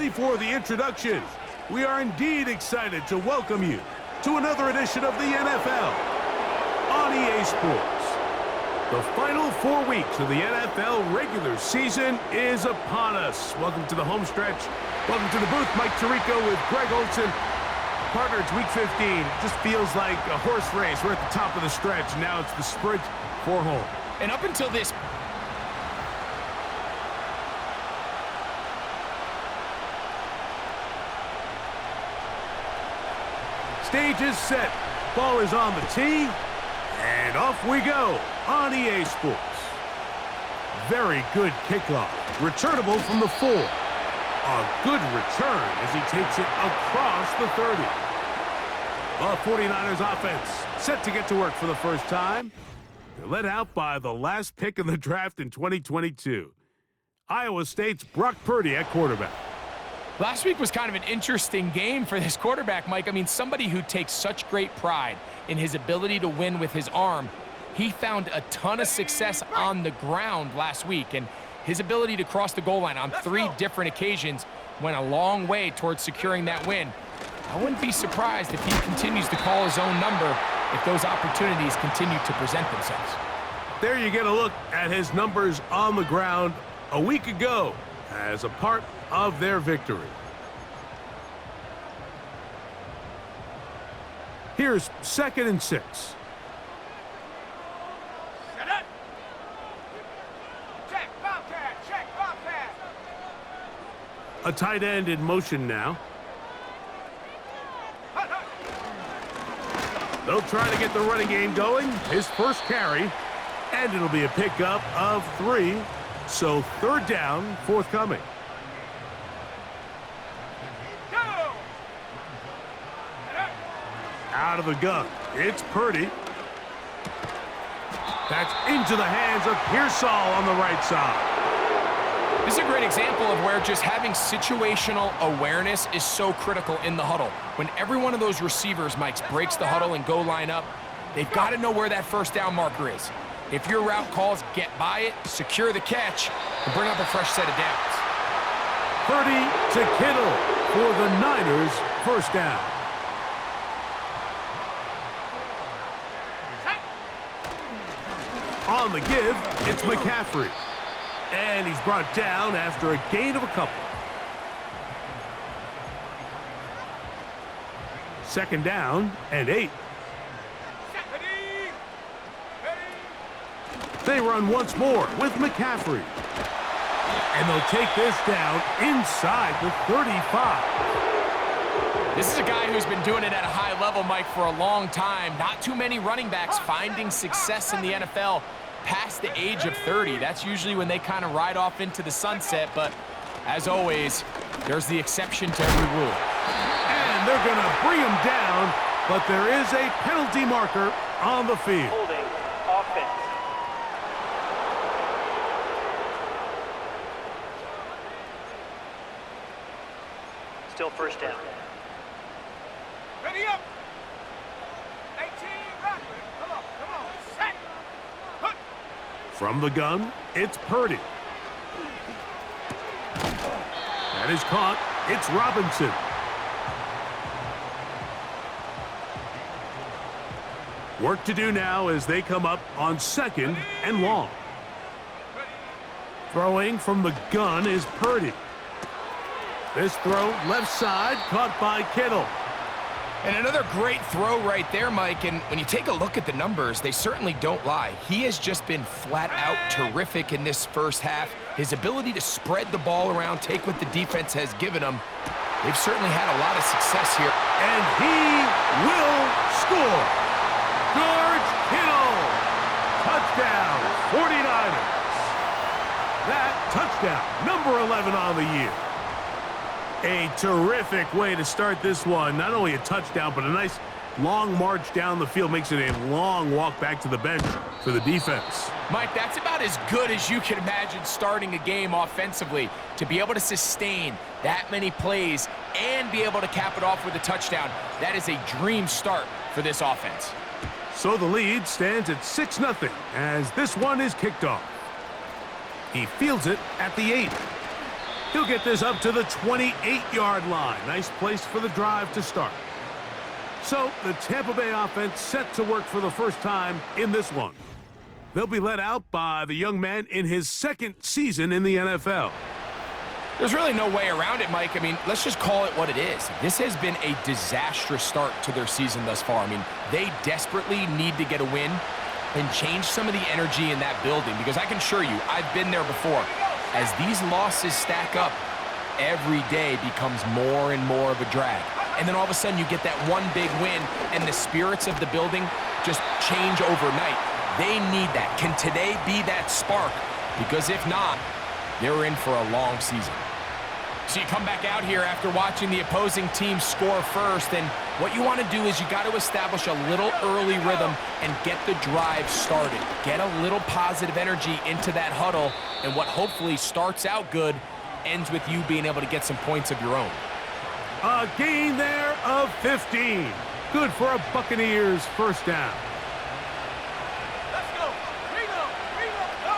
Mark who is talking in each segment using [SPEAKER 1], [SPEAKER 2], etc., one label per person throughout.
[SPEAKER 1] ready for the introduction. We are indeed excited to welcome you to another edition of the NFL on EA Sports. The final 4 weeks of the NFL regular season is upon us. Welcome to the home stretch. Welcome to the booth. Mike Tirico with Greg Olson. Partner, it's week 15. It just feels like a horse race. We're at the top of the stretch. Now it's the sprint for home.
[SPEAKER 2] And up until this...
[SPEAKER 1] Stage is set. Ball is on the tee. And off we go on EA Sports. Very good kickoff. Returnable from the 4. A good return as he takes it across the 30. The 49ers offense set to get to work for the first time. They're led out by the last pick in the draft in 2022. Iowa State's Brock Purdy at quarterback.
[SPEAKER 2] Last week was kind of an interesting game for this quarterback, Mike. I mean, somebody who takes such great pride in his ability to win with his arm. He found a ton of success on the ground last week, and his ability to cross the goal line on 3 different occasions went a long way towards securing that win. I wouldn't be surprised if he continues to call his own number if those opportunities continue to present themselves.
[SPEAKER 1] There you get a look at his numbers on the ground a week ago as a part of their victory. Here's 2nd and 6. A tight end in motion now. They'll try to get the running game going. His first carry, and it'll be a pickup of 3. So 3rd down, forthcoming. Out of the gun, it's Purdy. That's into the hands of Pearsall on the right side.
[SPEAKER 2] This is a great example of where just having situational awareness is so critical in the huddle. When every one of those receivers, Mike, breaks the huddle and go line up, they've got to know where that first down marker is. If your route calls, get by it, secure the catch, and bring up a fresh set of downs.
[SPEAKER 1] Purdy to Kittle for the Niners, first down. On the give, it's McCaffrey. And he's brought down after a gain of a couple. 2nd down and 8. They run once more with McCaffrey. And they'll take this down inside the 35.
[SPEAKER 2] This is a guy who's been doing it at a high level, Mike, for a long time. Not too many running backs finding success in the NFL past the age of 30. That's usually when they kind of ride off into the sunset, but as always, there's the exception to every rule.
[SPEAKER 1] And they're going to bring him down, but there is a penalty marker on the field.
[SPEAKER 3] Holding offense. Still first down.
[SPEAKER 4] Ready up. 18, back. Come on, set. Hook.
[SPEAKER 1] From the gun, it's Purdy. That is caught. It's Robinson. Work to do now as they come up on 2nd and long. Throwing from the gun is Purdy. This throw left side caught by Kittle.
[SPEAKER 2] And another great throw right there, Mike. And when you take a look at the numbers, they certainly don't lie. He has just been flat out terrific in this first half. His ability to spread the ball around, take what the defense has given him. They've certainly had a lot of success here.
[SPEAKER 1] And he will score. George Kittle. Touchdown, 49ers. That touchdown, number 11 on the year. A terrific way to start this one. Not only a touchdown, but a nice long march down the field. Makes it a long walk back to the bench for the defense.
[SPEAKER 2] Mike, that's about as good as you can imagine starting a game offensively. To be able to sustain that many plays and be able to cap it off with a touchdown, that is a dream start for this offense.
[SPEAKER 1] So the lead stands at 6-0 as this one is kicked off. He fields it at the 8. He'll get this up to the 28-yard line. Nice place for the drive to start. So the Tampa Bay offense set to work for the first time in this one. They'll be led out by the young man in his second season in the NFL.
[SPEAKER 2] There's really no way around it, Mike. I mean, let's just call it what it is. This has been a disastrous start to their season thus far. I mean, they desperately need to get a win and change some of the energy in that building, because I can assure you, I've been there before. As these losses stack up, every day becomes more and more of a drag. And then all of a sudden you get that one big win and the spirits of the building just change overnight. They need that. Can today be that spark? Because if not, they're in for a long season. So you come back out here after watching the opposing team score first, and what you want to do is you got to establish a little early rhythm and get the drive started. Get a little positive energy into that huddle, and what hopefully starts out good ends with you being able to get some points of your own.
[SPEAKER 1] A gain there of 15. Good for a Buccaneers first down.
[SPEAKER 4] Let's go. Go.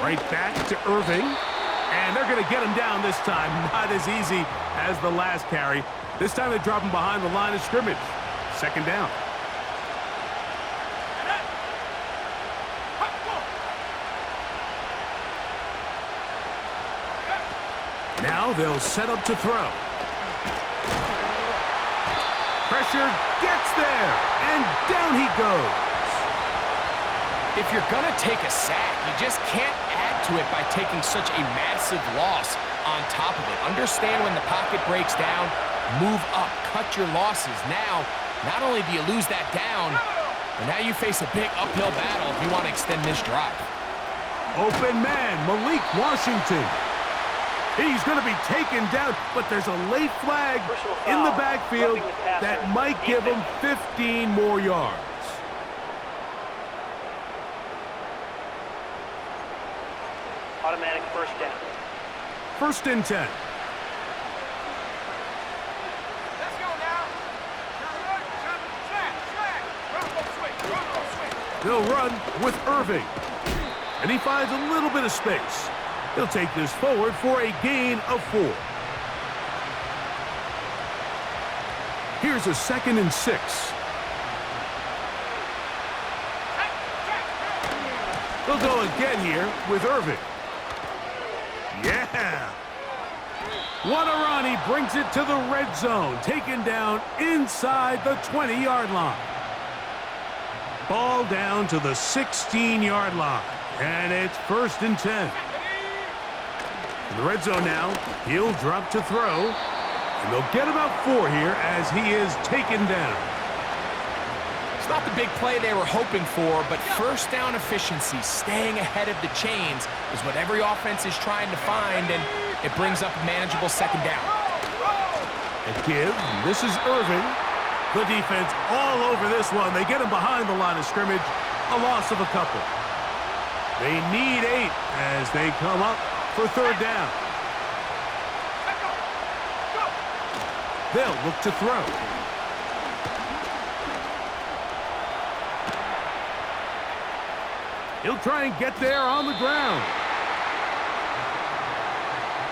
[SPEAKER 1] Right back to Irving. And they're going to get him down this time. Not as easy as the last carry. This time they drop him behind the line of scrimmage. Second down. Now they'll set up to throw. Pressure gets there, and down he goes.
[SPEAKER 2] If you're going to take a sack, you just can't add to it by taking such a massive loss on top of it. Understand when the pocket breaks down, move up, cut your losses. Now, not only do you lose that down, but now you face a big uphill battle if you want to extend this drive.
[SPEAKER 1] Open man, Malik Washington. He's going to be taken down, but there's a late flag in the backfield that might give him 15 more yards.
[SPEAKER 3] Automatic first down.
[SPEAKER 1] First and 10.
[SPEAKER 4] Let's go now.
[SPEAKER 1] They'll run with Irving. And he finds a little bit of space. He'll take this forward for a gain of 4. Here's a 2nd and 6. They'll go again here with Irving. Yeah! Wadarani brings it to the red zone, taken down inside the 20-yard line. Ball down to the 16-yard line, and it's 1st and 10. In the red zone now, he'll drop to throw, and they'll get about 4 here as he is taken down.
[SPEAKER 2] It's not the big play they were hoping for, but first down efficiency, staying ahead of the chains, is what every offense is trying to find, and it brings up a manageable second down.
[SPEAKER 1] A give. This is Irving. The defense all over this one. They get him behind the line of scrimmage. A loss of a couple. They need 8 as they come up for third down. They'll look to throw. He'll try and get there on the ground.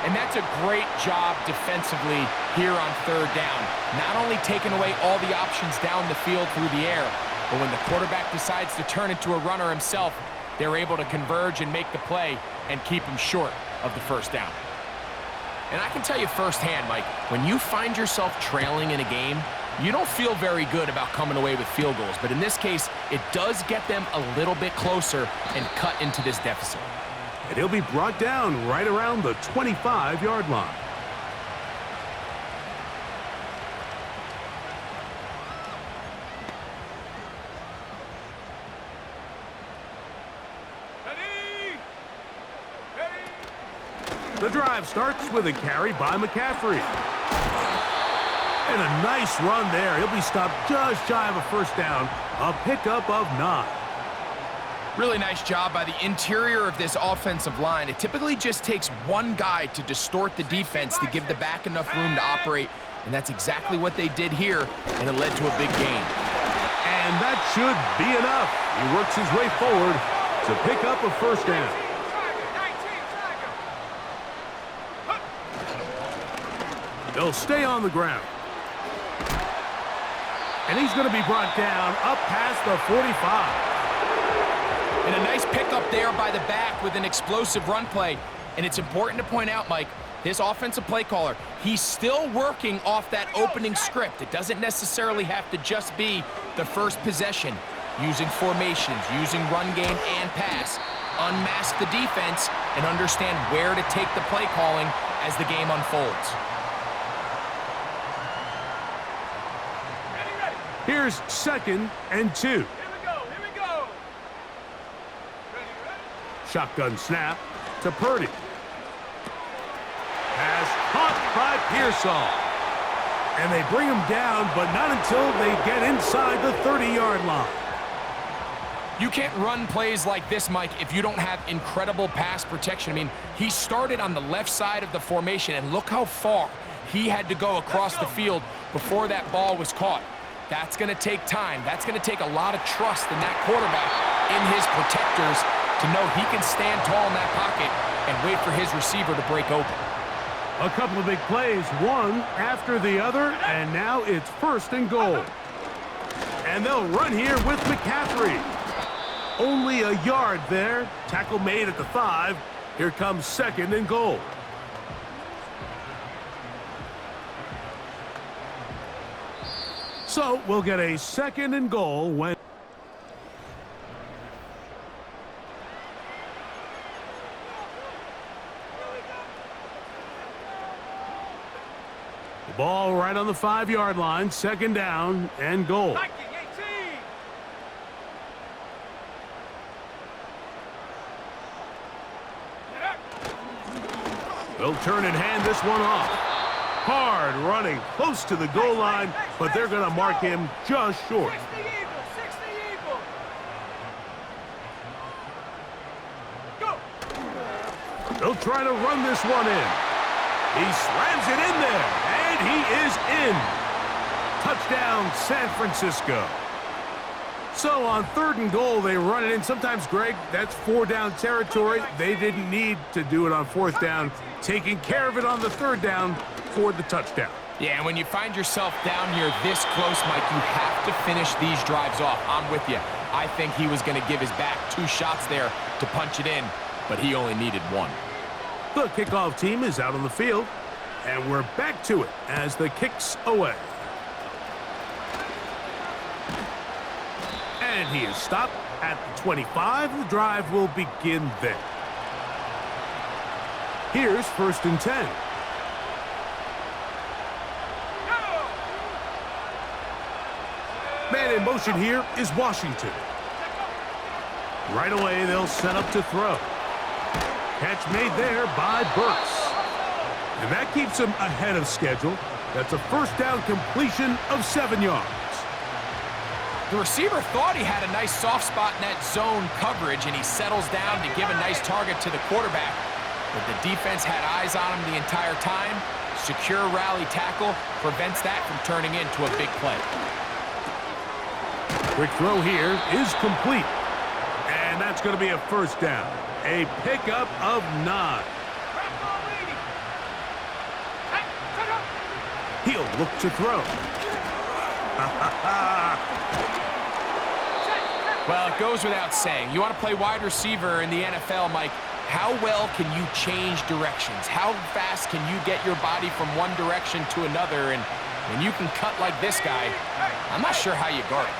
[SPEAKER 2] And that's a great job defensively here on third down. Not only taking away all the options down the field through the air, but when the quarterback decides to turn into a runner himself, they're able to converge and make the play and keep him short of the first down. And I can tell you firsthand, Mike, when you find yourself trailing in a game, you don't feel very good about coming away with field goals. But in this case, it does get them a little bit closer and cut into this deficit.
[SPEAKER 1] And he'll be brought down right around the 25-yard line. The drive starts with a carry by McCaffrey. And a nice run there. He'll be stopped just shy of a first down. A pickup of 9.
[SPEAKER 2] Really nice job by the interior of this offensive line. It typically just takes one guy to distort the defense to give the back enough room to operate, and that's exactly what they did here, and it led to a big gain.
[SPEAKER 1] And that should be enough. He works his way forward to pick up a first down. They'll stay on the ground. And he's going to be brought down up past the 45.
[SPEAKER 2] And a nice pickup there by the back with an explosive run play. And it's important to point out, Mike, this offensive play caller, he's still working off that opening script. It doesn't necessarily have to just be the first possession. Using formations, using run game and pass. Unmask the defense and understand where to take the play calling as the game unfolds.
[SPEAKER 1] Here's 2nd and 2.
[SPEAKER 4] Here we go. Here we go. Ready?
[SPEAKER 1] Shotgun snap to Purdy. Pass caught by Pearsall. And they bring him down, but not until they get inside the 30-yard line.
[SPEAKER 2] You can't run plays like this, Mike, if you don't have incredible pass protection. I mean, he started on the left side of the formation, and look how far he had to go across the field before that ball was caught. That's going to take time. That's going to take a lot of trust in that quarterback, in his protectors, to know he can stand tall in that pocket and wait for his receiver to break open.
[SPEAKER 1] A couple of big plays, one after the other, and now it's 1st and goal. And they'll run here with McCaffrey. Only a yard there. Tackle made at the 5. Here comes 2nd and goal. So we'll get a 2nd and goal when the ball right on the 5-yard line. 2nd down and goal.
[SPEAKER 4] Viking 18.
[SPEAKER 1] They'll turn and hand this one off. Hard running close to the goal line, but they're going to mark him just short.
[SPEAKER 4] 60 Eagles. 60 Eagles. Go.
[SPEAKER 1] They'll try to run this one in. He slams it in there, and he is in. Touchdown, San Francisco. So on 3rd and goal, they run it in. Sometimes, Greg, that's 4-down territory. They didn't need to do it on 4th down. Taking care of it on the 3rd down for the touchdown.
[SPEAKER 2] Yeah, and when you find yourself down here this close, Mike, you have to finish these drives off. I'm with you. I think he was going to give his back 2 shots there to punch it in, but he only needed 1.
[SPEAKER 1] The kickoff team is out on the field, and we're back to it as the kick's away. And he is stopped at the 25. The drive will begin there. Here's 1st and 10. Man in motion here is Washington. Right away, they'll set up to throw. Catch made there by Burks. And that keeps him ahead of schedule. That's a 1st down completion of 7 yards.
[SPEAKER 2] The receiver thought he had a nice soft spot in that zone coverage, and he settles down to give a nice target to the quarterback. But the defense had eyes on him the entire time. Secure rally tackle prevents that from turning into a big play.
[SPEAKER 1] Quick throw here is complete. And that's going to be a 1st down. A pickup of 9. He'll look to throw.
[SPEAKER 2] Well, it goes without saying. You want to play wide receiver in the NFL, Mike, how well can you change directions? How fast can you get your body from one direction to another? And when you can cut like this guy, I'm not sure how you guard it.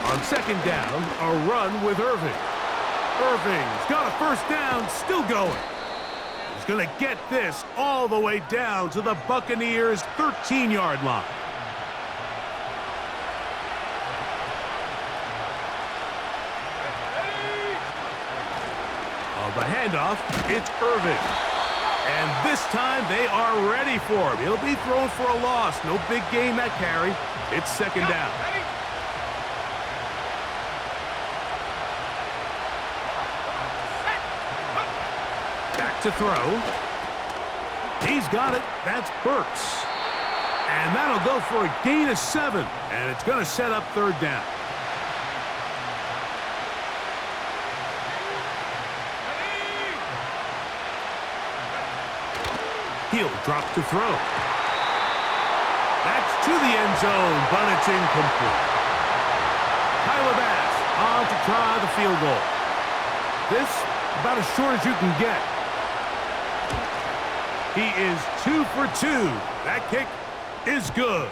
[SPEAKER 1] On 2nd down, a run with Irving. Irving's got a 1st down, still going. He's going to get this all the way down to the Buccaneers' 13-yard line. On the handoff, it's Irving. And this time they are ready for him. He'll be thrown for a loss. No big gain that carry. It's 2nd down. Back to throw. He's got it. That's Burks. And that'll go for a gain of 7. And it's going to set up 3rd down. He'll drop to throw. That's to the end zone, but it's incomplete. Tyler Bass on to try the field goal. This about as short as you can get. He is 2 for 2. That kick is good.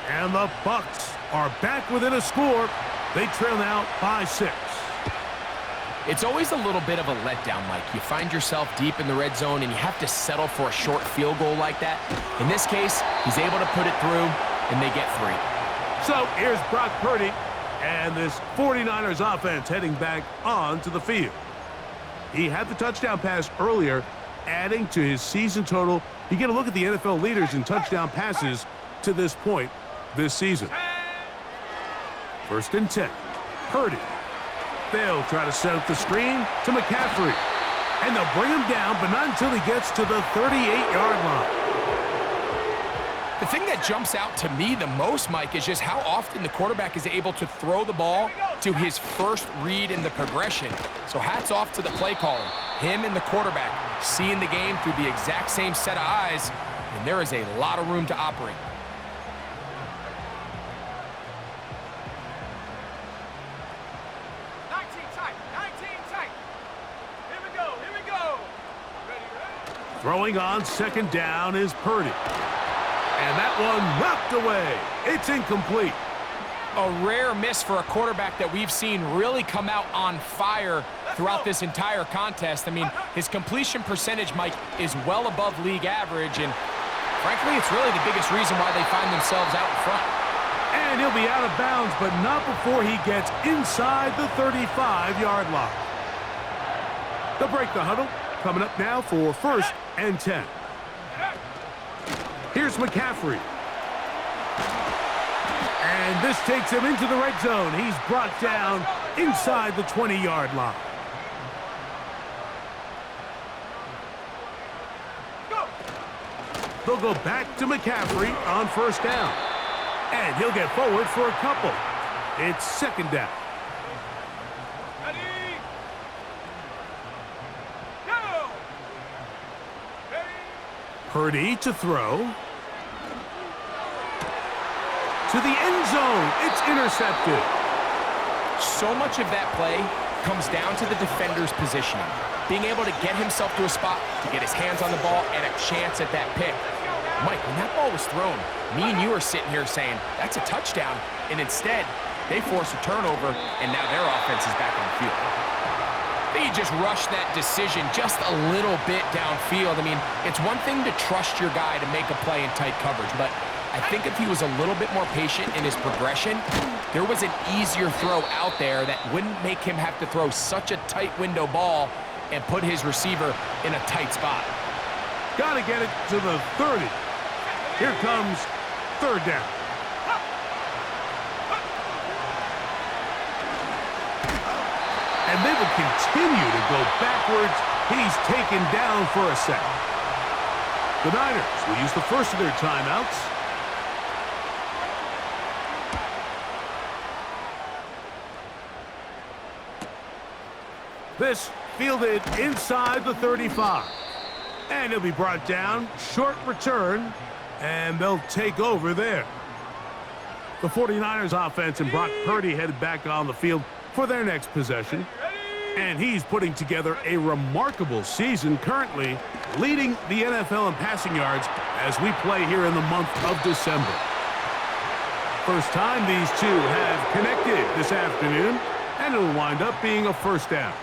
[SPEAKER 1] And the Bucs are back within a score. They trail now by 6.
[SPEAKER 2] It's always a little bit of a letdown, Mike. You find yourself deep in the red zone, and you have to settle for a short field goal like that. In this case, he's able to put it through, and they get 3.
[SPEAKER 1] So here's Brock Purdy, and this 49ers offense heading back onto the field. He had the touchdown pass earlier, adding to his season total. You get a look at the NFL leaders in touchdown passes to this point this season. 1st and 10. Purdy. They'll try to set up the screen to McCaffrey. And they'll bring him down, but not until he gets to the 38-yard line.
[SPEAKER 2] The thing that jumps out to me the most, Mike, is just how often the quarterback is able to throw the ball to his first read in the progression. So hats off to the play caller. Him and the quarterback seeing the game through the exact same set of eyes, and there is a lot of room to operate.
[SPEAKER 1] Throwing on 2nd down is Purdy. And that one knocked away. It's incomplete.
[SPEAKER 2] A rare miss for a quarterback that we've seen really come out on fire throughout this entire contest. I mean, his completion percentage, Mike, is well above league average, and frankly, it's really the biggest reason why they find themselves out in front.
[SPEAKER 1] And he'll be out of bounds, but not before he gets inside the 35-yard line. They'll break the huddle. Coming up now for 1st and 10. Here's McCaffrey. And this takes him into the red zone. He's brought down inside the 20-yard line. They'll go back to McCaffrey on 1st down. And he'll get forward for a couple. It's 2nd down. Purdy to throw. To the end zone. It's intercepted.
[SPEAKER 2] So much of that play comes down to the defender's positioning. Being able to get himself to a spot, to get his hands on the ball, and a chance at that pick. Mike, when that ball was thrown, me and you are sitting here saying, that's a touchdown. And instead, they force a turnover, and now their offense is back on the field. They just rushed that decision just a little bit downfield. I mean, it's one thing to trust your guy to make a play in tight coverage, but I think if he was a little bit more patient in his progression, there was an easier throw out there that wouldn't make him have to throw such a tight window ball and put his receiver in a tight spot.
[SPEAKER 1] Got to get it to the 30. Here comes 3rd down. And they will continue to go backwards. He's taken down for a second. The Niners will use the first of their timeouts. This fielded inside the 35. And he'll be brought down. Short return. And they'll take over there. The 49ers offense and Brock Purdy headed back on the field for their next possession. And he's putting together a remarkable season, currently leading the NFL in passing yards as we play here in the month of December. First time these two have connected this afternoon, and it'll wind up being a 1st down.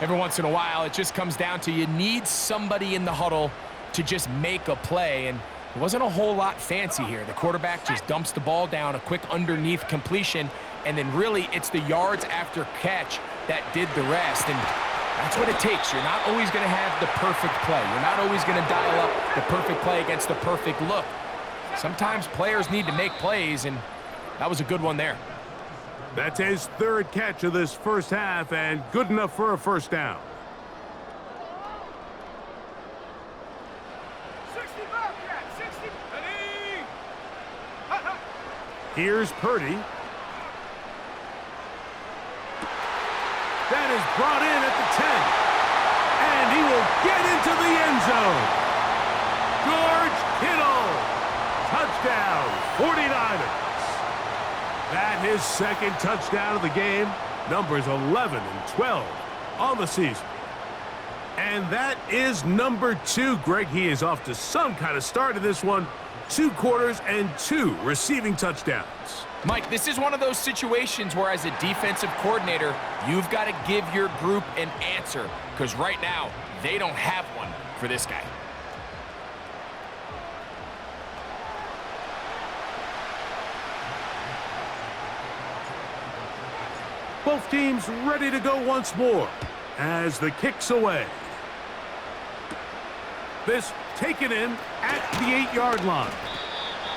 [SPEAKER 2] Every once in a while, it just comes down to you need somebody in the huddle to just make a play, and it wasn't a whole lot fancy here. The quarterback just dumps the ball down, a quick underneath completion, and then really it's the yards after catch that did the rest, and that's what it takes. You're not always going to have the perfect play. You're not always going to dial up the perfect play against the perfect look. Sometimes players need to make plays, and that was a good one there.
[SPEAKER 1] That's his 3rd catch of this first half, and good enough for a 1st down.
[SPEAKER 4] 60 Bobcat, 60. Ready?
[SPEAKER 1] Here's Purdy. That is brought in at the 10. And he will get into the end zone. His second touchdown of the game. Numbers 11 and 12 on the season. And that is number 2. Greg, he is off to some kind of start in this one. 2 quarters and 2 receiving touchdowns.
[SPEAKER 2] Mike, this is one of those situations where as a defensive coordinator, you've got to give your group an answer, because right now, they don't have one for this guy.
[SPEAKER 1] Both teams ready to go once more as the kick's away. This taken in at the 8-yard line.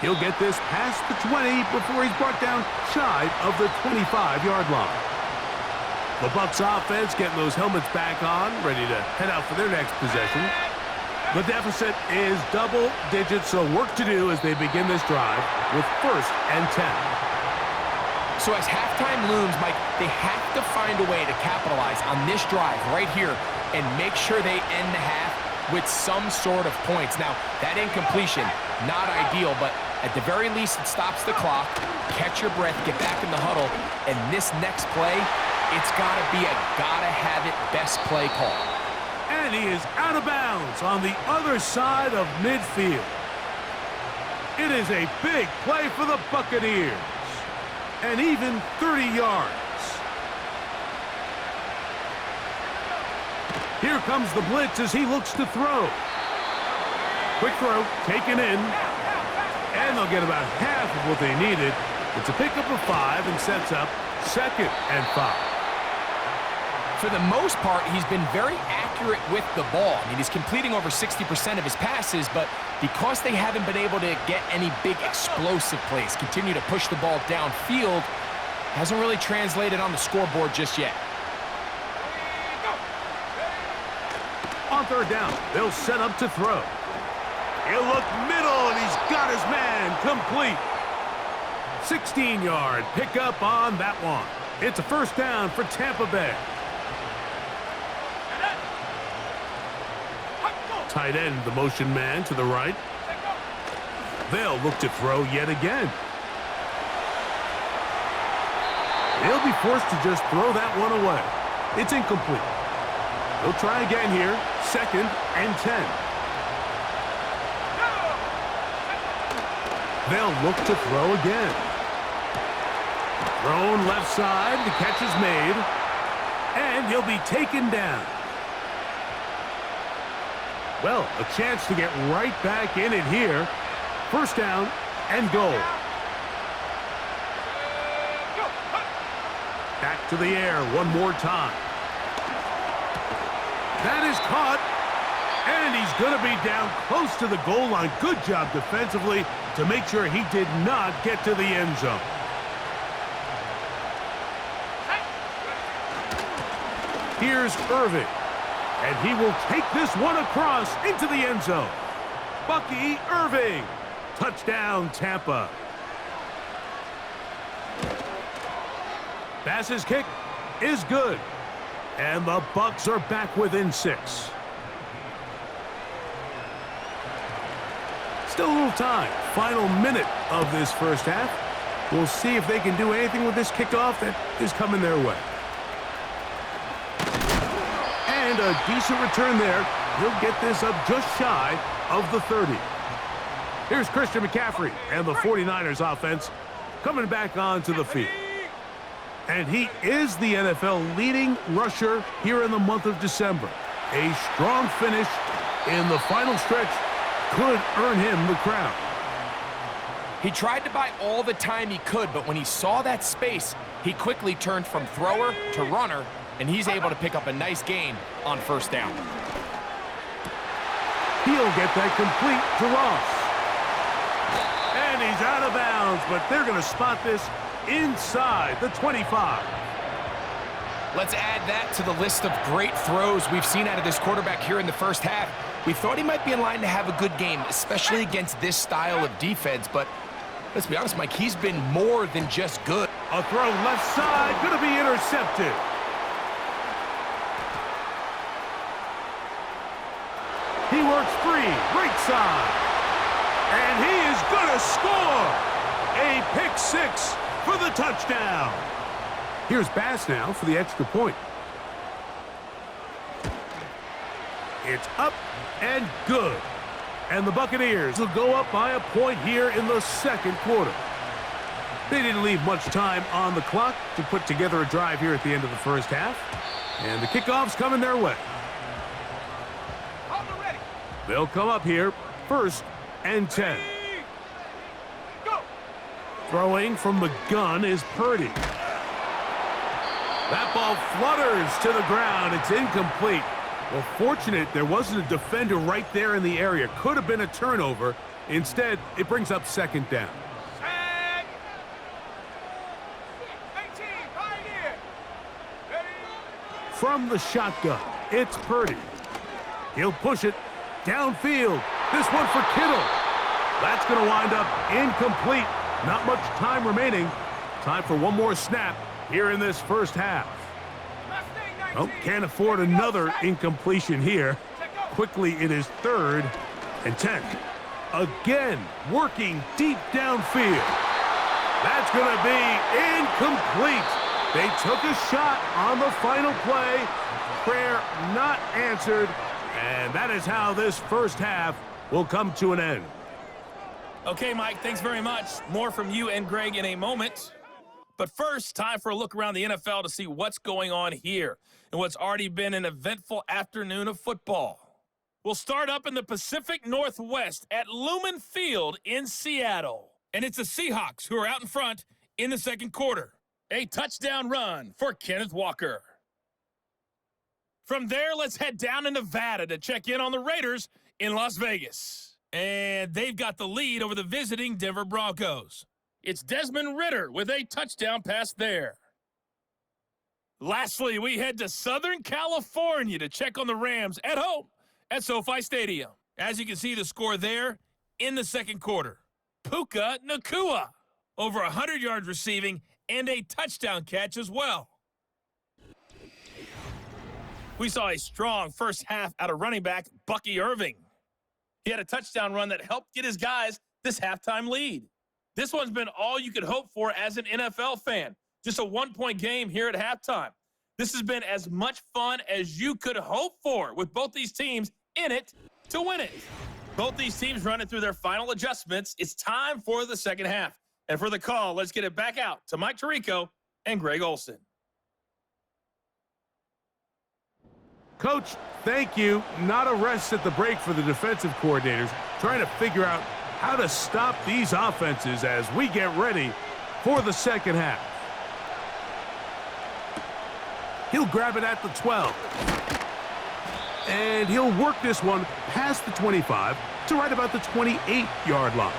[SPEAKER 1] He'll get this past the 20 before he's brought down shy of the 25-yard line. The Bucs offense getting those helmets back on, ready to head out for their next possession. The deficit is double digits, so work to do as they begin this drive with 1st and 10.
[SPEAKER 2] So as halftime looms, Mike, they have to find a way to capitalize on this drive right here and make sure they end the half with some sort of points. Now, that incompletion, not ideal, but at the very least, it stops the clock. Catch your breath, get back in the huddle, and this next play, it's got to be a gotta-have-it best play call.
[SPEAKER 1] And he is out of bounds on the other side of midfield. It is a big play for the Buccaneers. And even 30 yards. Here comes the blitz as he looks to throw. Quick throw, taken in. And they'll get about half of what they needed. It's a pickup of 5 and sets up 2nd and 5.
[SPEAKER 2] For the most part, he's been very accurate with the ball. I mean, he's completing over 60% of his passes, but because they haven't been able to get any big explosive plays, continue to push the ball downfield, hasn't really translated on the scoreboard just yet.
[SPEAKER 1] On 3rd down, they'll set up to throw. He'll look middle, and he's got his man complete. 16-yard pickup on that one. It's a 1st down for Tampa Bay. Tight end, the motion man to the right. They'll look to throw yet again. He'll be forced to just throw that one away. It's incomplete. He'll try again here. 2nd and 10. They'll look to throw again. Thrown left side. The catch is made. And he'll be taken down. Well, a chance to get right back in it here. 1st down and goal. Back to the air one more time. That is caught. And he's going to be down close to the goal line. Good job defensively to make sure he did not get to the end zone. Here's Irving. And he will take this one across into the end zone. Bucky Irving. Touchdown, Tampa. Bass's kick is good. And the Bucs are back within 6. Still a little time. Final minute of this 1st half. We'll see if they can do anything with this kickoff that is coming their way. And a decent return there. He'll get this up just shy of the 30. Here's Christian McCaffrey and the 49ers offense coming back onto the field. And he is the NFL leading rusher here in the month of December. A strong finish in the final stretch could earn him the crown.
[SPEAKER 2] He tried to buy all the time he could, but when he saw that space, he quickly turned from thrower to runner, and he's able to pick up a nice gain on 1st down.
[SPEAKER 1] He'll get that complete to Ross. And he's out of bounds, but they're going to spot this inside the 25.
[SPEAKER 2] Let's add that to the list of great throws we've seen out of this quarterback here in the 1st half. We thought he might be in line to have a good game, especially against this style of defense, but let's be honest, Mike, he's been more than just good.
[SPEAKER 1] A throw left side, going to be intercepted. He works free, right side. And he is going to score. A pick 6 for the touchdown. Here's Bass now for the extra point. It's up and good. And the Buccaneers will go up by a point here in the second quarter. They didn't leave much time on the clock to put together a drive here at the end of the first half. And the kickoff's coming their way. They'll come up here, 1st and 10.
[SPEAKER 4] Go.
[SPEAKER 1] Throwing from the gun is Purdy. That ball flutters to the ground. It's incomplete. Well, fortunate there wasn't a defender right there in the area. Could have been a turnover. Instead, it brings up 2nd down.
[SPEAKER 4] Set. 18, Pioneer. Ready.
[SPEAKER 1] From the shotgun, it's Purdy. He'll push it downfield. This one for Kittle. That's going to wind up incomplete. Not much time remaining. Time for one more snap here in this first half. Oh, can't afford another incompletion here. Quickly, it is 3rd and 10. Again, working deep downfield. That's going to be incomplete. They took a shot on the final play. Prayer not answered. And that is how this first half will come to an end.
[SPEAKER 5] Okay, Mike, thanks very much. More from you and Greg in a moment. But first, time for a look around the NFL to see what's going on here and what's already been an eventful afternoon of football. We'll start up in the Pacific Northwest at Lumen Field in Seattle. And it's the Seahawks who are out in front in the second quarter. A touchdown run for Kenneth Walker. From there, let's head down to Nevada to check in on the Raiders in Las Vegas. And they've got the lead over the visiting Denver Broncos. It's Desmond Ridder with a touchdown pass there. Lastly, we head to Southern California to check on the Rams at home at SoFi Stadium. As you can see the score there in the second quarter. Puka Nacua, over 100 yards receiving and a touchdown catch as well. We saw a strong first half out of running back Bucky Irving. He had a touchdown run that helped get his guys this halftime lead. This one's been all you could hope for as an NFL fan. Just a one-point game here at halftime. This has been as much fun as you could hope for with both these teams in it to win it. Both these teams running through their final adjustments. It's time for the second half. And for the call, let's get it back out to Mike Tirico and Greg Olson.
[SPEAKER 1] Coach, thank you. Not a rest at the break for the defensive coordinators, trying to figure out how to stop these offenses as we get ready for the second half. He'll grab it at the 12. And he'll work this one past the 25 to right about the 28-yard line.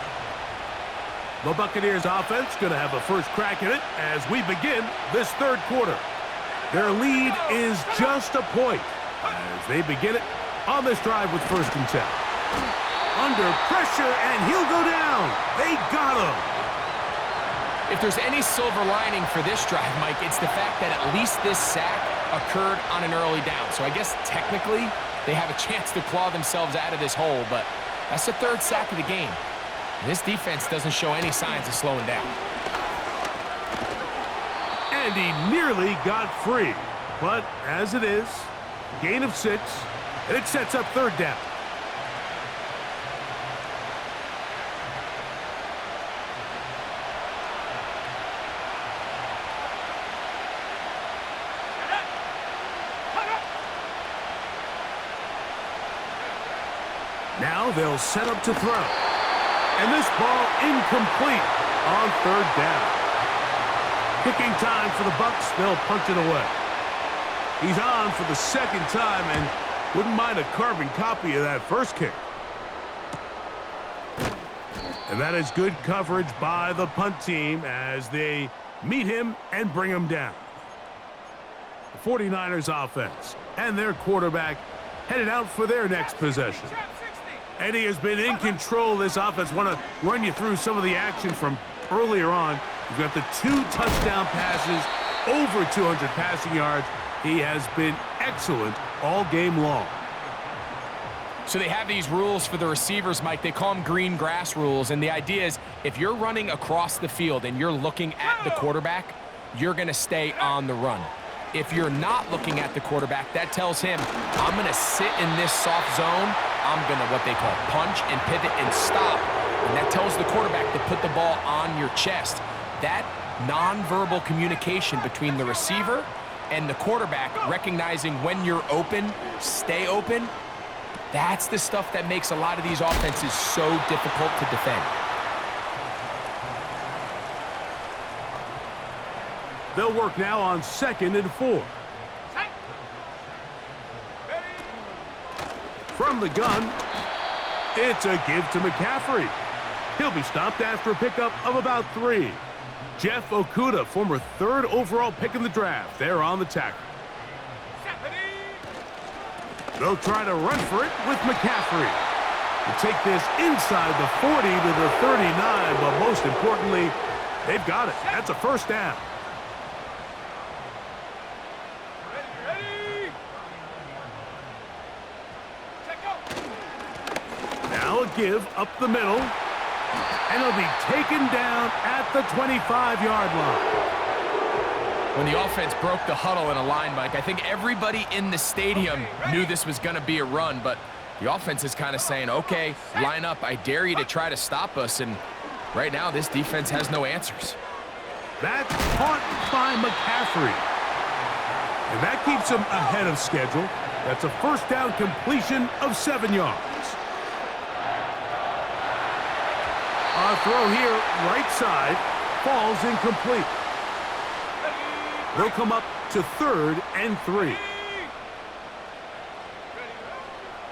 [SPEAKER 1] The Buccaneers offense going to have a first crack at it as we begin this third quarter. Their lead is just a point as they begin it on this drive with 1st and 10. Under pressure, and he'll go down. They got him.
[SPEAKER 2] If there's any silver lining for this drive, Mike, it's the fact that at least this sack occurred on an early down. So I guess technically they have a chance to claw themselves out of this hole, but that's the 3rd sack of the game. And this defense doesn't show any signs of slowing down.
[SPEAKER 1] And he nearly got free. But as it is, gain of 6, and it sets up 3rd down. Now they'll set up to throw. And this ball incomplete on 3rd down. Kicking time for the Bucs. They'll punch it away. He's on for the 2nd time and wouldn't mind a carbon copy of that first kick. And that is good coverage by the punt team as they meet him and bring him down. The 49ers offense and their quarterback headed out for their next possession. And he has been in control of this offense. Want to run you through some of the action from earlier on. You've got the 2 touchdown passes, over 200 passing yards. He has been excellent all game long.
[SPEAKER 2] So they have these rules for the receivers, Mike. They call them green grass rules, and the idea is if you're running across the field and you're looking at the quarterback, you're going to stay on the run. If you're not looking at the quarterback, that tells him, I'm going to sit in this soft zone. I'm going to, what they call, punch and pivot and stop. And that tells the quarterback to put the ball on your chest. That nonverbal communication between the receiver and the quarterback, recognizing when you're open, stay open, that's the stuff that makes a lot of these offenses so difficult to defend.
[SPEAKER 1] They'll work now on 2nd and 4. From the gun, it's a give to McCaffrey. He'll be stopped after a pickup of about 3. Jeff Okudah, former 3rd overall pick in the draft, there on the tackle. They'll try to run for it with McCaffrey. To take this inside the 40 to the 39, but most importantly, they've got it. That's a first down. Now a give up the middle, and he'll be taken down at the 25-yard line.
[SPEAKER 2] When the offense broke the huddle in a line, Mike, I think everybody in the stadium knew this was going to be a run, but the offense is kind of saying, okay, line up. I dare you to try to stop us, and right now this defense has no answers.
[SPEAKER 1] That's caught by McCaffrey. And that keeps him ahead of schedule. That's a first down completion of 7 yards. A throw here, right side, falls incomplete. They'll come up to 3rd and 3.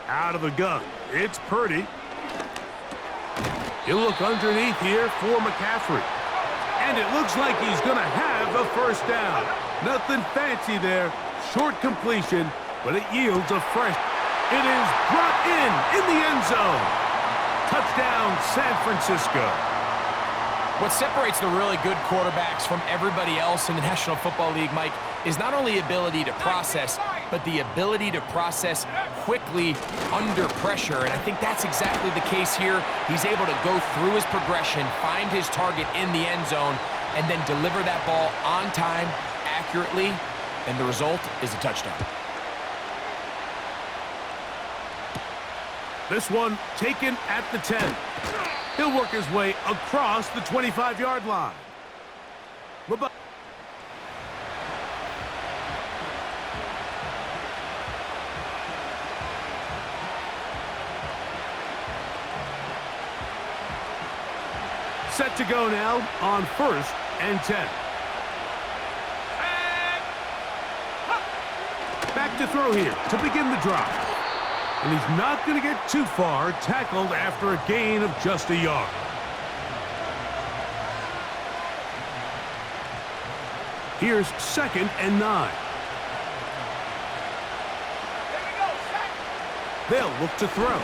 [SPEAKER 1] Out of the gun, it's Purdy. He'll look underneath here for McCaffrey. And it looks like he's going to have a first down. Nothing fancy there. Short completion, but it yields a fresh. It is brought in the end zone. Touchdown, San Francisco.
[SPEAKER 2] What separates the really good quarterbacks from everybody else in the National Football League, Mike, is not only ability to process, but the ability to process quickly under pressure. And I think that's exactly the case here. He's able to go through his progression, find his target in the end zone, and then deliver that ball on time, accurately, and the result is a touchdown.
[SPEAKER 1] This one taken at the 10. He'll work his way across the 25-yard line. Set to go now on 1st and 10. Back to throw here to begin the drive. And he's not going to get too far, tackled after a gain of just a yard. Here's 2nd and 9. They'll look to throw.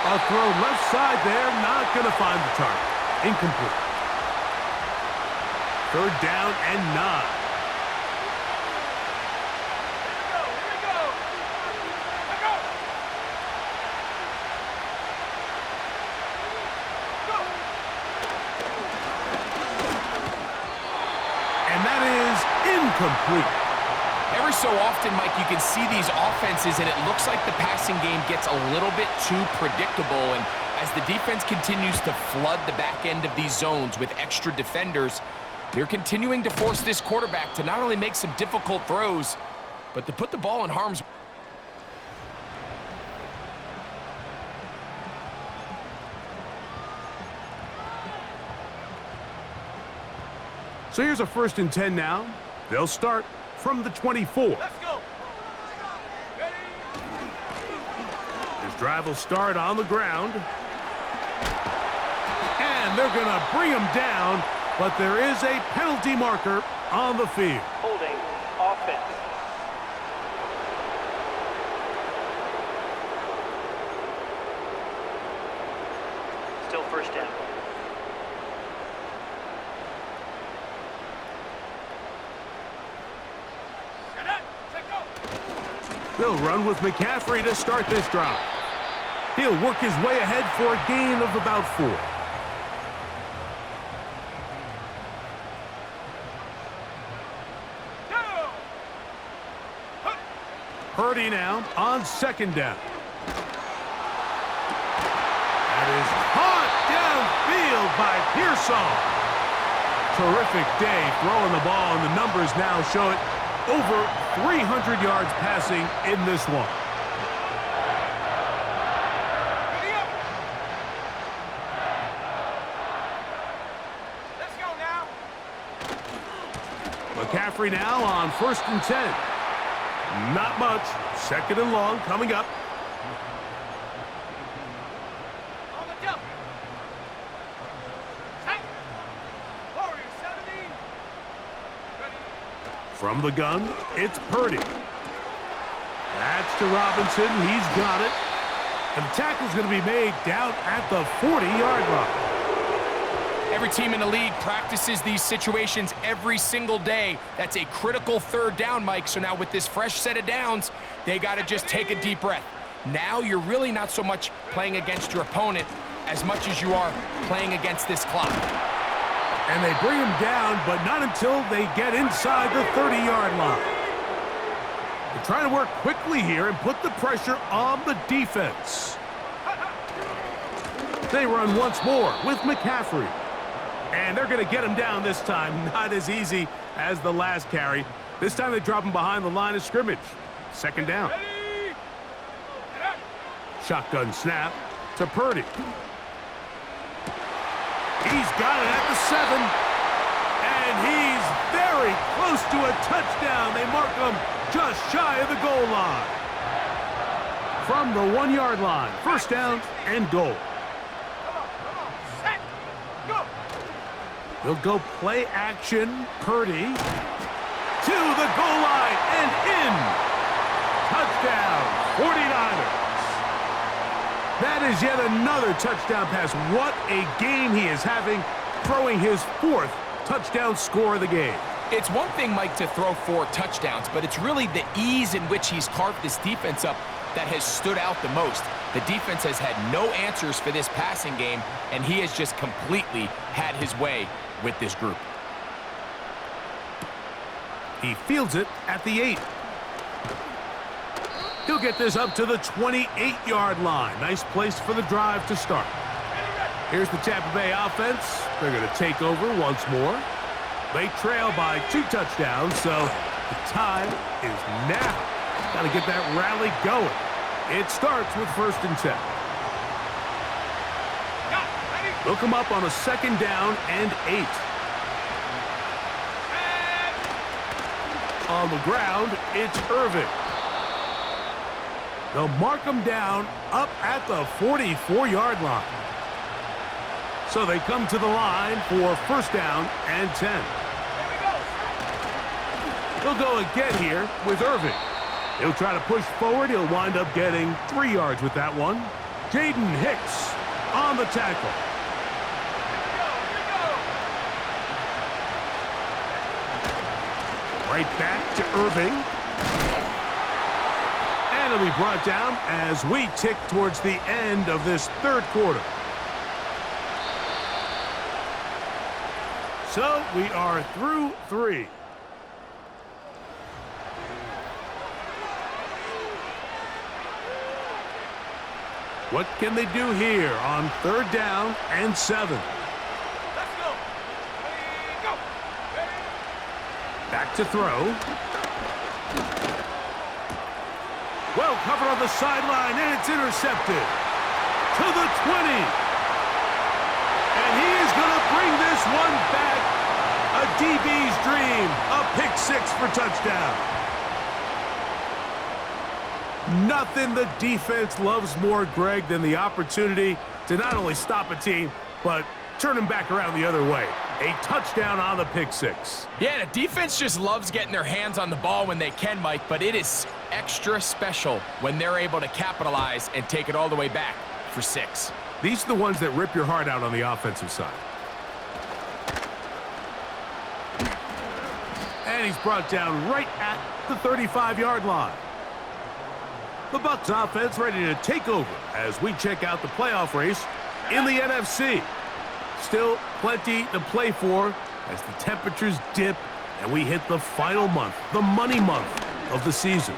[SPEAKER 1] A throw left side there, not going to find the target. Incomplete. 3rd down and 9. Incomplete.
[SPEAKER 2] Every so often, Mike, you can see these offenses, and it looks like the passing game gets a little bit too predictable. And as the defense continues to flood the back end of these zones with extra defenders, they're continuing to force this quarterback to not only make some difficult throws, but to put the ball in harm's way.
[SPEAKER 1] So here's a 1st and 10 now. They'll start from the 24.
[SPEAKER 4] Let's go. Ready?
[SPEAKER 1] This drive will start on the ground. And they're going to bring him down, but there is a penalty marker on the field.
[SPEAKER 3] Holding offense. Still first down.
[SPEAKER 4] Get up. Take go.
[SPEAKER 1] They'll run with McCaffrey to start this drive. He'll work his way ahead for a gain of about 4. Purdy now on 2nd down. That is caught downfield by Pearsall. Terrific day throwing the ball, and the numbers now show it. Over 300 yards passing in this one.
[SPEAKER 4] Let's go now.
[SPEAKER 1] McCaffrey now on 1st and 10. Not much. 2nd and long coming up.
[SPEAKER 4] On the jump. Hey. Warrior 70. Ready.
[SPEAKER 1] From the gun, it's Purdy. That's to Robinson. He's got it. And the tackle's going to be made down at the 40-yard line.
[SPEAKER 2] Every team in the league practices these situations every single day. That's a critical 3rd down, Mike. So now with this fresh set of downs, they got to just take a deep breath. Now you're really not so much playing against your opponent as much as you are playing against this clock.
[SPEAKER 1] And they bring him down, but not until they get inside the 30-yard line. They're trying to work quickly here and put the pressure on the defense. They run once more with McCaffrey. And they're going to get him down this time. Not as easy as the last carry. This time they drop him behind the line of scrimmage. 2nd down. Shotgun snap to Purdy. He's got it at the 7. And he's very close to a touchdown. They mark him just shy of the goal line. From the 1-yard line. 1st down and goal. He'll go play action. Purdy to the goal line and in. Touchdown, 49ers. That is yet another touchdown pass. What a game he is having, throwing his 4th touchdown score of the game.
[SPEAKER 2] It's one thing, Mike, to throw 4 touchdowns, but it's really the ease in which he's carved this defense up that has stood out the most. The defense has had no answers for this passing game, and he has just completely had his way with this group.
[SPEAKER 1] He fields it at the 8. He'll get this up to the 28-yard line. Nice place for the drive to start. Here's the Tampa Bay offense. They're going to take over once more. They trail by 2 touchdowns, so the time is now. Got to get that rally going. It starts with 1st and 10. They'll come up on a 2nd down and 8. On the ground, it's Irving. They'll mark him down up at the 44-yard line. So they come to the line for 1st down and 10. They'll go again here with Irving. He'll try to push forward. He'll wind up getting 3 yards with that one. Jaden Hicks on the tackle. Right back to Irving. And it'll be brought down as we tick towards the end of this 3rd quarter. So we are through 3. What can they do here on 3rd down and 7?
[SPEAKER 4] Let's go. Ready, go. Ready.
[SPEAKER 1] Back to throw. Well covered on the sideline, and it's intercepted. To the 20. And he is going to bring this one back. A DB's dream. A pick 6 for touchdown. Nothing the defense loves more, Greg, than the opportunity to not only stop a team, but turn them back around the other way. A touchdown on the pick 6.
[SPEAKER 2] Yeah, the defense just loves getting their hands on the ball when they can, Mike, but it is extra special when they're able to capitalize and take it all the way back for 6.
[SPEAKER 1] These are the ones that rip your heart out on the offensive side. And he's brought down right at the 35-yard line. The Bucs offense ready to take over as we check out the playoff race in the NFC. Still plenty to play for as the temperatures dip and we hit the final month, the money month of the season.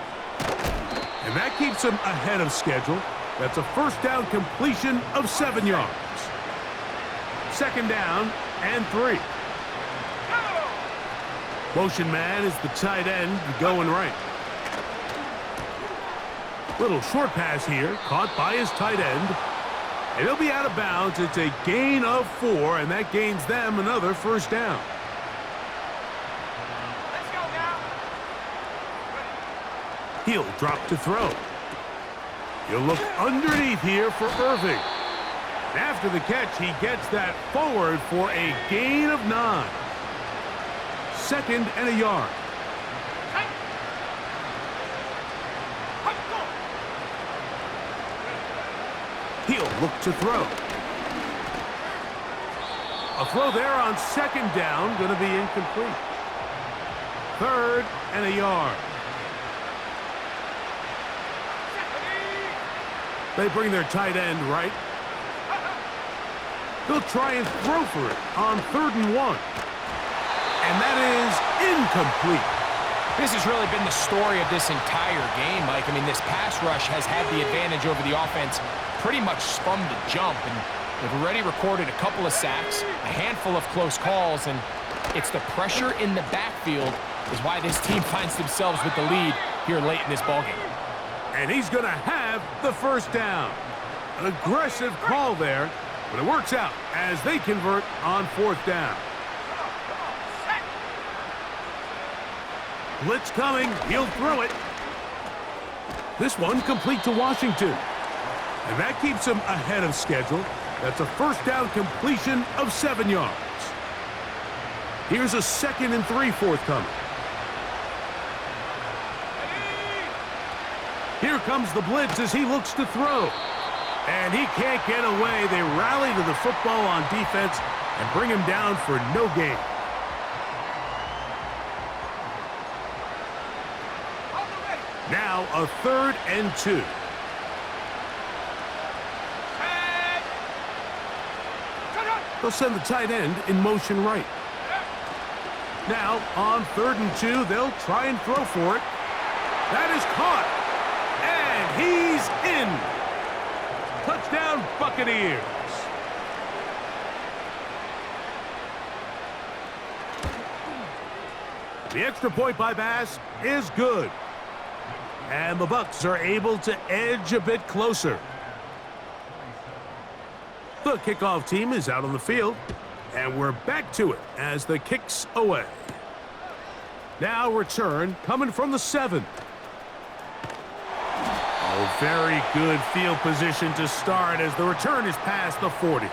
[SPEAKER 1] And that keeps them ahead of schedule. That's a first down completion of 7 yards. Second down and 3. Motion man is the tight end going right. Little short pass here, caught by his tight end. And he'll be out of bounds. It's a gain of 4, and that gains them another first down.
[SPEAKER 4] Let's go now.
[SPEAKER 1] He'll drop to throw. He'll look underneath here for Irving. And after the catch, he gets that forward for a gain of 9. Second and a yard. He'll look to throw. A throw there on second down, going to be incomplete. Third and a yard. They bring their tight end right. They'll try and throw for it on 3rd and 1. And that is incomplete.
[SPEAKER 2] This has really been the story of this entire game, Mike. I mean, this pass rush has had the advantage over the offense pretty much from the jump. And they've already recorded a couple of sacks, a handful of close calls, and it's the pressure in the backfield is why this team finds themselves with the lead here late in this ballgame.
[SPEAKER 1] And he's going to have the first down. An aggressive call there, but it works out as they convert on 4th down. Blitz coming. He'll throw it. This one complete to Washington. And that keeps him ahead of schedule. That's a first down completion of 7 yards. Here's a 2nd and 3 forthcoming. Here comes the blitz as he looks to throw. And he can't get away. They rally to the football on defense and bring him down for no gain. Now a 3rd and 2. They'll send the tight end in motion right. Now on 3rd and 2, they'll try and throw for it. That is caught. And he's in. Touchdown Buccaneers. The extra point by Bass is good. And the Bucs are able to edge a bit closer. The kickoff team is out on the field, and we're back to it as the kick's away. Now return coming from the 7. Oh, very good field position to start as the return is past the 40.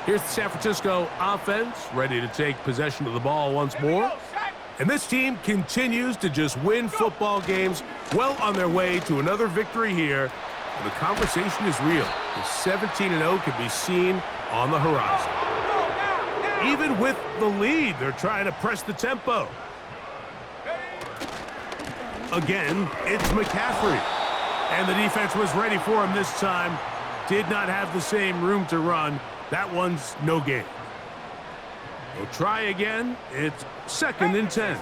[SPEAKER 1] Here's the San Francisco offense ready to take possession of the ball once more. And this team continues to just win football games, well on their way to another victory here. And the conversation is real. The 17-0 can be seen on the horizon. Even with the lead, they're trying to press the tempo. Again, it's McCaffrey. And the defense was ready for him this time. Did not have the same room to run. That one's no gain. They'll try again. It's 2nd and 10.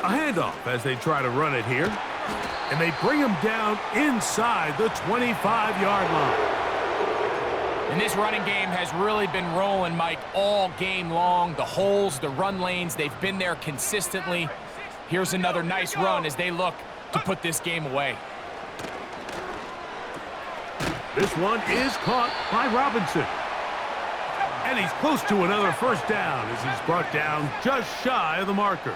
[SPEAKER 1] A handoff as they try to run it here. And they bring him down inside the 25-yard line.
[SPEAKER 2] And this running game has really been rolling, Mike, all game long. The holes, the run lanes, they've been there consistently. Here's another nice run as they look to put this game away.
[SPEAKER 1] This one is caught by Robinson. And he's close to another first down as he's brought down just shy of the marker.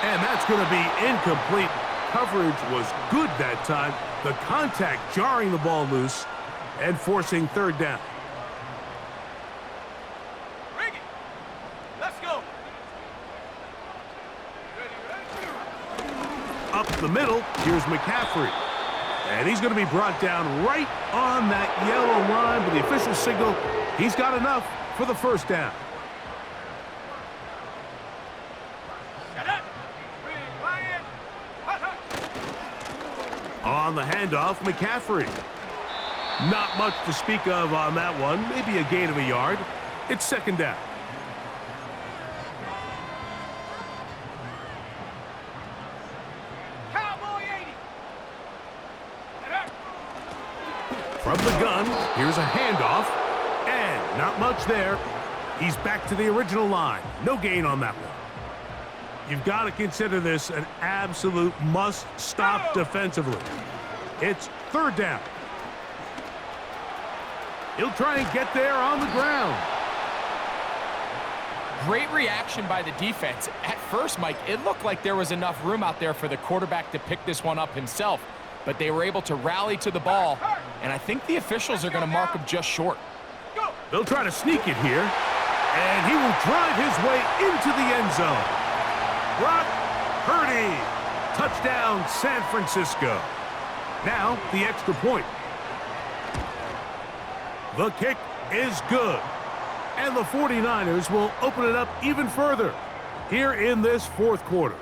[SPEAKER 1] And that's going to be incomplete. Coverage was good that time. The contact jarring the ball loose and forcing 3rd down.
[SPEAKER 4] Bring it. Let's go.
[SPEAKER 1] Up the middle, here's McCaffrey. And he's going to be brought down right on that yellow line, but the official signal, he's got enough for the first down. On the handoff, McCaffrey. Not much to speak of on that one. Maybe a gain of a yard. It's second down.
[SPEAKER 4] Cowboy 80.
[SPEAKER 1] From the gun, here's a handoff. And not much there. He's back to the original line. No gain on that one. You've got to consider this an absolute must-stop defensively. It's third down. He'll try and get there on the ground.
[SPEAKER 2] Great reaction by the defense. At first, Mike, it looked like there was enough room out there for the quarterback to pick this one up himself, but they were able to rally to the ball, and I think the officials are going to mark him just short.
[SPEAKER 1] They'll try to sneak it here, and he will drive his way into the end zone. Brock Purdy, touchdown San Francisco. Now the extra point. The kick is good. And the 49ers will open it up even further here in this fourth quarter.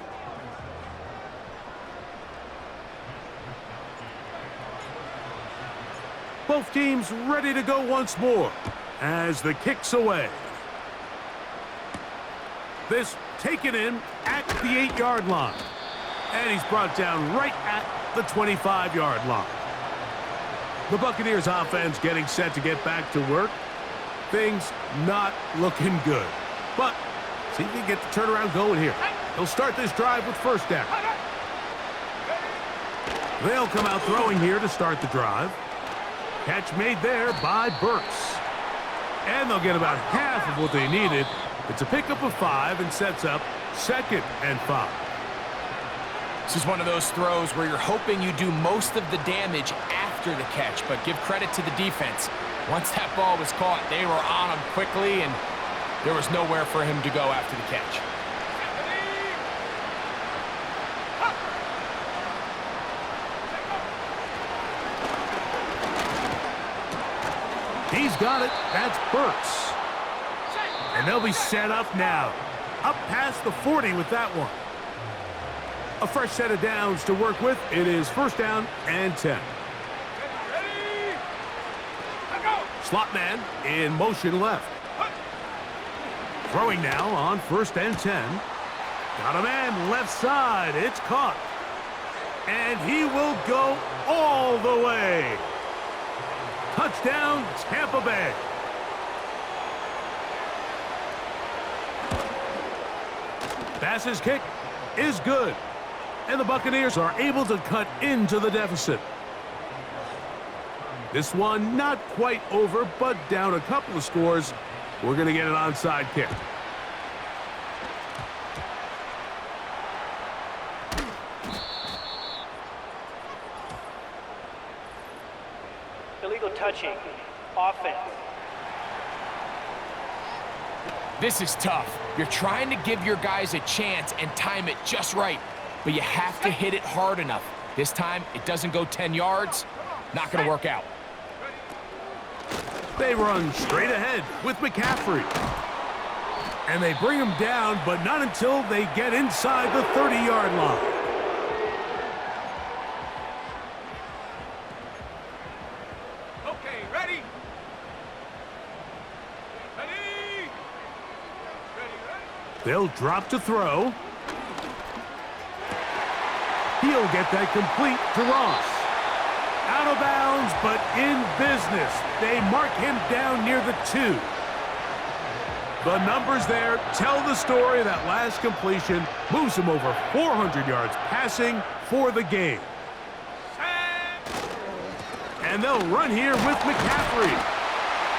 [SPEAKER 1] Both teams ready to go once more as the kick's away. This taken in at the 8-yard line. And he's brought down right at the 25-yard line. The Buccaneers offense getting set to get back to work. Things not looking good. But see if he can get the turnaround going here. He'll start this drive with first down. They'll come out throwing here to start the drive. Catch made there by Burks. And they'll get about half of what they needed. It's a pickup of 5 and sets up second and 5.
[SPEAKER 2] This is one of those throws where you're hoping you do most of the damage after the catch, but give credit to the defense. Once that ball was caught, they were on him quickly, and there was nowhere for him to go after the catch.
[SPEAKER 1] He's got it. That's Burks. And they'll be set up now. Up past the 40 with that one. A fresh set of downs to work with. It is first down and 10. Slot man in motion left. Throwing now on first and 10. Got a man left side. It's caught. And he will go all the way. Touchdown, Tampa Bay. Bass's kick is good. And the Buccaneers are able to cut into the deficit. This one not quite over, but down a couple of scores. We're going to get an onside kick.
[SPEAKER 3] Illegal touching. Offense.
[SPEAKER 2] This is tough. You're trying to give your guys a chance and time it just right, but you have to hit it hard enough. This time, it doesn't go 10 yards. Not going to work out.
[SPEAKER 1] They run straight ahead with McCaffrey. And they bring him down, but not until they get inside the 30-yard line.
[SPEAKER 4] Okay, ready? Ready?
[SPEAKER 1] They'll drop to throw. He'll get that complete to Ross. Out of bounds, but in business. They mark him down near the 2. The numbers there tell the story. That last completion moves him over 400 yards passing for the game. And they'll run here with McCaffrey.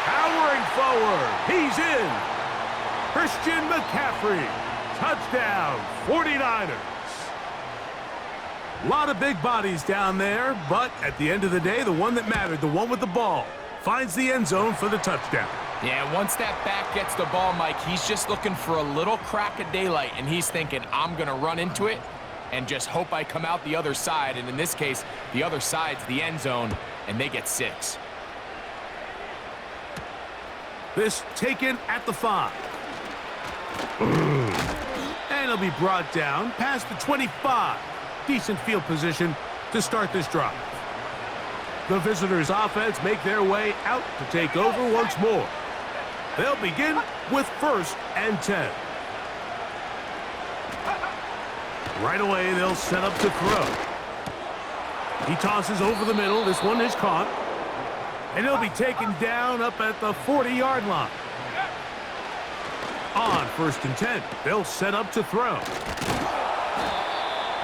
[SPEAKER 1] Powering forward. He's in. Christian McCaffrey. Touchdown, 49ers. A lot of big bodies down there, but at the end of the day, the one that mattered, the one with the ball, finds the end zone for the touchdown.
[SPEAKER 2] Yeah, once that back gets the ball, Mike, he's just looking for a little crack of daylight, and he's thinking, I'm going to run into it and just hope I come out the other side. And in this case, the other side's the end zone, and they get 6.
[SPEAKER 1] This taken at the 5. And he'll be brought down past the 25. Decent field position to start this drive. The visitors' offense make their way out to take over once more. They'll begin with 1st and 10. Right away, they'll set up to throw. He tosses over the middle. This one is caught. And he'll be taken down up at the 40-yard line. On 1st and 10, they'll set up to throw.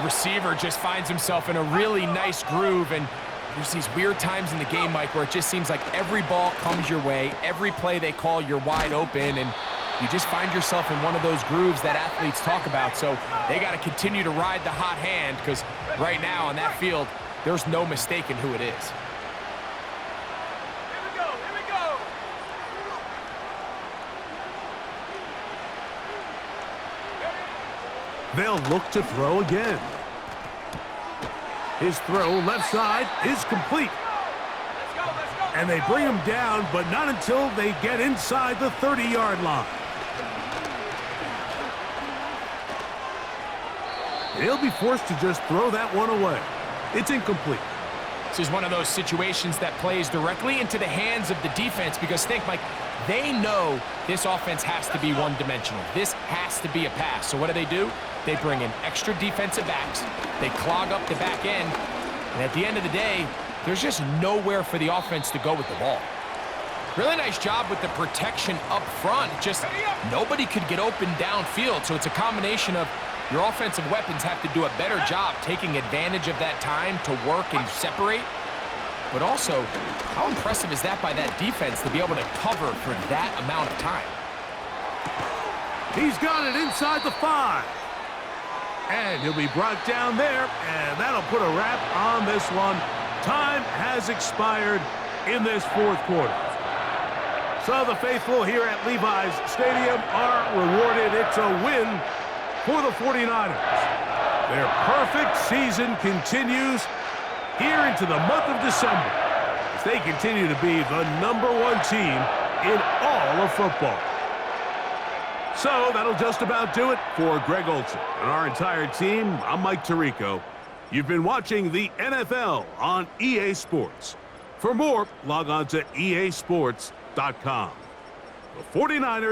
[SPEAKER 2] Receiver just finds himself in a really nice groove, and there's these weird times in the game, Mike, where it just seems like every ball comes your way, every play they call, you're wide open, and you just find yourself in one of those grooves that athletes talk about. So they got to continue to ride the hot hand, because right now on that field, there's no mistaking who it is.
[SPEAKER 1] They'll look to throw again. His throw left side is complete. And they bring him down, but not until they get inside the 30-yard line. He'll be forced to just throw that one away. It's incomplete.
[SPEAKER 2] This is one of those situations that plays directly into the hands of the defense, because think, Mike, they know this offense has to be one-dimensional. This has to be a pass. So what do? They bring in extra defensive backs. They clog up the back end. And at the end of the day, there's just nowhere for the offense to go with the ball. Really nice job with the protection up front. Just nobody could get open downfield. So it's a combination of your offensive weapons have to do a better job taking advantage of that time to work and separate. But also, how impressive is that by that defense to be able to cover for that amount of time?
[SPEAKER 1] He's got it inside the 5. And he'll be brought down there, and that'll put a wrap on this one. Time has expired in this 4th quarter. So the faithful here at Levi's Stadium are rewarded. It's a win for the 49ers. Their perfect season continues here into the month of December as they continue to be the #1 team in all of football. So that'll just about do it for Greg Olson and our entire team. I'm Mike Tirico. You've been watching the NFL on EA Sports. For more, log on to easports.com. The 49ers